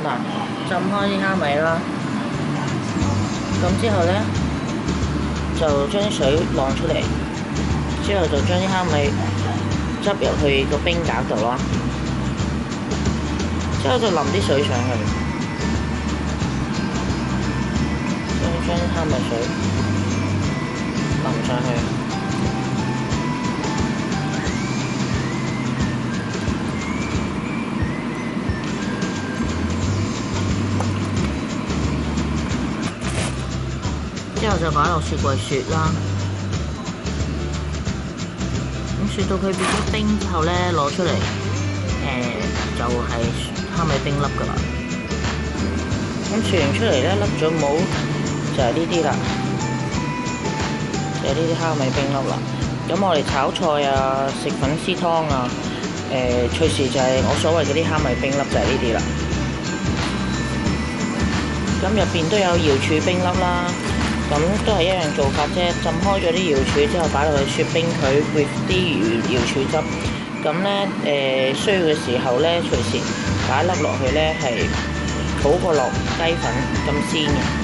嗱，浸開啲蝦米啦，咁之後咧就將啲水晾出嚟，之後就將啲蝦米執入去個冰格度啦，之後就淋啲水上去，將啲蝦米水淋上去。之後就擺落雪櫃雪啦，咁雪到佢變咗冰之後咧，攞出嚟，就係蝦米冰粒噶啦。咁雪完出嚟咧，甩咗帽就係呢啲啦，就係呢啲蝦米冰粒啦。咁我哋炒菜啊、食粉絲湯啊，隨時就係我所謂嗰啲蝦米冰粒就係呢啲啦。咁入邊都有瑤柱冰粒啦。咁都係一樣做法啫，浸開咗啲瑤柱之後擺落去雪冰佢 with 啲瑤柱汁。咁咧需要嘅時候咧，隨時擺一粒落去咧係好過落雞粉咁鮮嘅。